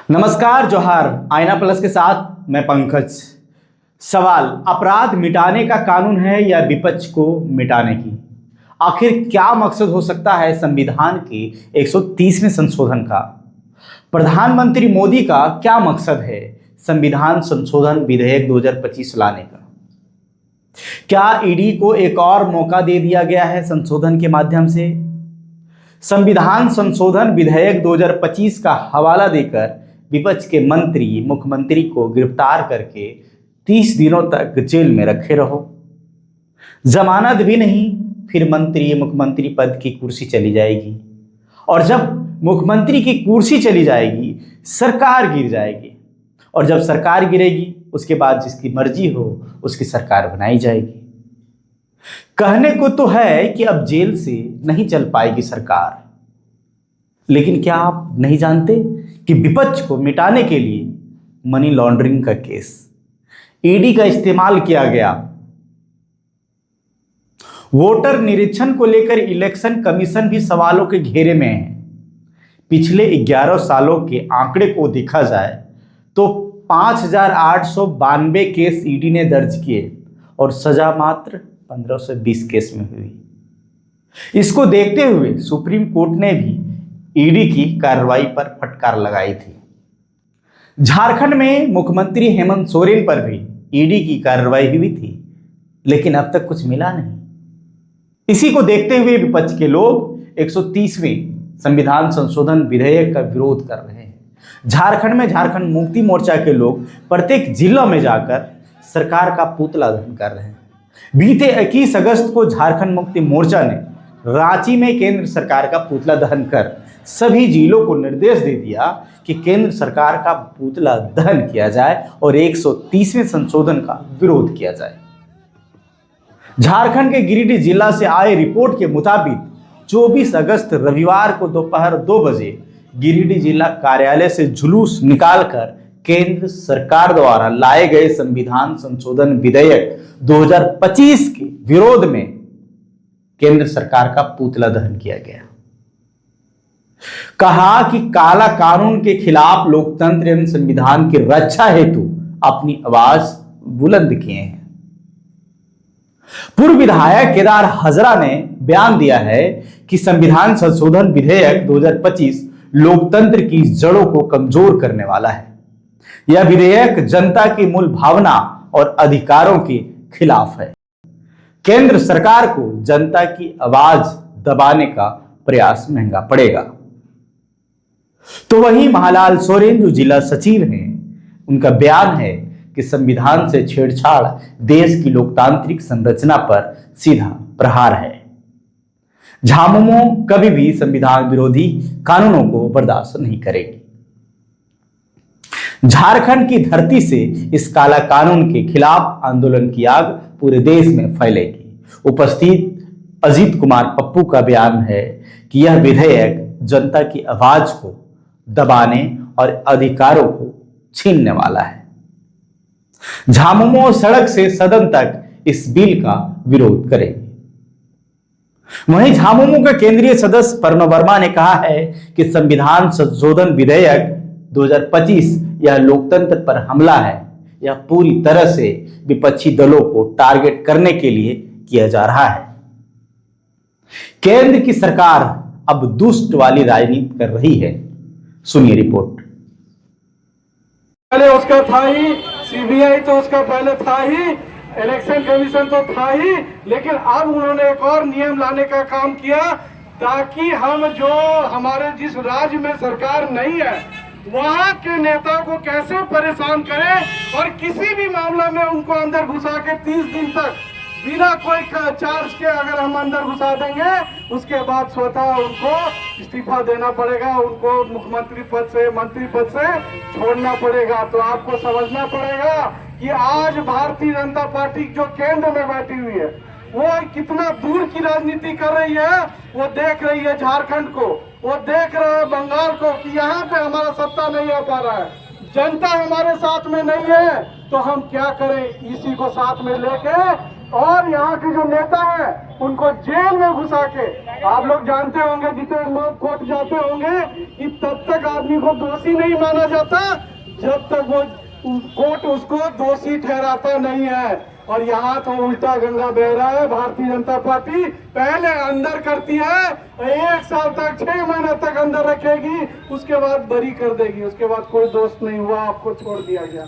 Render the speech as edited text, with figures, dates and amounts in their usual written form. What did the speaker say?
नमस्कार, जोहार। आईना प्लस के साथ मैं पंकज। सवाल, अपराध मिटाने का कानून है या विपक्ष को मिटाने की? आखिर क्या मकसद हो सकता है संविधान के 130वें संशोधन का? प्रधानमंत्री मोदी का क्या मकसद है संविधान संशोधन विधेयक 2025 लाने का? क्या ईडी को एक और मौका दे दिया गया है संशोधन के माध्यम से? संविधान संशोधन विधेयक 2025 का हवाला देकर विपक्ष के मंत्री मुख्यमंत्री को गिरफ्तार करके 30 दिनों तक जेल में रखे रहो। जमानत भी नहीं, फिर मंत्री मुख्यमंत्री पद की कुर्सी चली जाएगी। और जब मुख्यमंत्री की कुर्सी चली जाएगी, सरकार गिर जाएगी। और जब सरकार गिरेगी, उसके बाद जिसकी मर्जी हो उसकी सरकार बनाई जाएगी। कहने को तो है कि अब जेल से नहीं चल पाएगी सरकार, लेकिन क्या आप नहीं जानते कि विपक्ष को मिटाने के लिए मनी लॉन्ड्रिंग का केस, ईडी का इस्तेमाल किया गया। वोटर निरीक्षण को लेकर इलेक्शन कमीशन भी सवालों के घेरे में है। पिछले 11 सालों के आंकड़े को देखा जाए तो 5,892 केस ईडी ने दर्ज किए और सजा मात्र 1520 केस में हुई। इसको देखते हुए सुप्रीम कोर्ट ने भी ईडी की कार्रवाई पर फटकार लगाई थी। झारखंड में मुख्यमंत्री हेमंत सोरेन पर भी ईडी की कार्रवाई हुई थी, लेकिन अब तक कुछ मिला नहीं। इसी को देखते हुए विपक्ष के लोग 130वें संविधान संशोधन विधेयक का विरोध कर रहे हैं। झारखंड में झारखंड मुक्ति मोर्चा के लोग प्रत्येक जिलों में जाकर सरकार का पुतला दहन कर रहे हैं। बीते 21 अगस्त को झारखंड मुक्ति मोर्चा ने रांची में केंद्र सरकार का पुतला दहन कर सभी जिलों को निर्देश दे दिया कि केंद्र सरकार का पुतला दहन किया जाए और 130वें संशोधन का विरोध किया जाए। झारखंड के गिरिडीह जिला से आए रिपोर्ट के मुताबिक 24 अगस्त रविवार को दोपहर 2 बजे गिरिडीह जिला कार्यालय से जुलूस निकालकर केंद्र सरकार द्वारा लाए गए संविधान संशोधन विधेयक 2025 के विरोध में केंद्र सरकार का पुतला दहन किया गया। कहा कि काला कानून के खिलाफ लोकतंत्र एवं संविधान की रक्षा हेतु अपनी आवाज बुलंद किए हैं। पूर्व विधायक केदार हजरा ने बयान दिया है कि संविधान संशोधन विधेयक 2025 लोकतंत्र की जड़ों को कमजोर करने वाला है। यह विधेयक जनता की मूल भावना और अधिकारों के खिलाफ है। केंद्र सरकार को जनता की आवाज दबाने का प्रयास महंगा पड़ेगा। तो वहीं महालाल सोरेन जो जिला सचिव हैं, उनका बयान है कि संविधान से छेड़छाड़ देश की लोकतांत्रिक संरचना पर सीधा प्रहार है। झामुमो कभी भी संविधान विरोधी कानूनों को बर्दाश्त नहीं करेगी। झारखंड की धरती से इस काला कानून के खिलाफ आंदोलन की आग पूरे देश में फैलेगी। उपस्थित अजीत कुमार पप्पू का बयान है कि यह विधेयक जनता की आवाज को दबाने और अधिकारों को छीनने वाला है। झामुमो सड़क से सदन तक इस बिल का विरोध करेगी। वहीं झामुमो के केंद्रीय सदस्य प्रणव वर्मा ने कहा है कि संविधान संशोधन विधेयक 2025 यह लोकतंत्र पर हमला है। यह पूरी तरह से विपक्षी दलों को टारगेट करने के लिए किया जा रहा है। केंद्र की सरकार अब दुष्ट वाली राजनीति कर रही है। सुनिए रिपोर्ट। पहले उसका था ही, सीबीआई तो उसका पहले था ही, इलेक्शन कमीशन तो था ही, लेकिन अब उन्होंने एक और नियम लाने का काम किया ताकि हम जो हमारे जिस राज्य में सरकार नहीं है वहां के नेताओं को कैसे परेशान करें और किसी भी मामला में उनको अंदर घुसा के 30 दिन तक बिना कोई चार्ज के अगर हम अंदर घुसा देंगे, उसके बाद स्वतः उनको इस्तीफा देना पड़ेगा, उनको मुख्यमंत्री पद से, मंत्री पद से छोड़ना पड़ेगा। तो आपको समझना पड़ेगा कि आज भारतीय जनता पार्टी जो केंद्र में बैठी हुई है वो कितना दूर की राजनीति कर रही है। वो देख रही है झारखंड को, वो देख रहा है बंगाल को कि यहाँ पे हमारा सत्ता नहीं आ पा रहा है, जनता हमारे साथ में नहीं है, तो हम क्या करें। इसी को साथ में लेके और यहाँ के जो नेता हैं उनको जेल में घुसा के, आप लोग जानते होंगे, जितने लोग कोर्ट जाते होंगे, कि तब तक आदमी को दोषी नहीं माना जाता जब तक वो कोर्ट उसको दोषी ठहराता नहीं है। और यहाँ तो उल्टा गंगा बह रहा है। भारतीय जनता पार्टी पहले अंदर करती है, 1 साल तक 6 महीने तक अंदर रखेगी, उसके बाद बरी कर देगी, उसके बाद कोई दोष नहीं हुआ, आपको छोड़ दिया गया।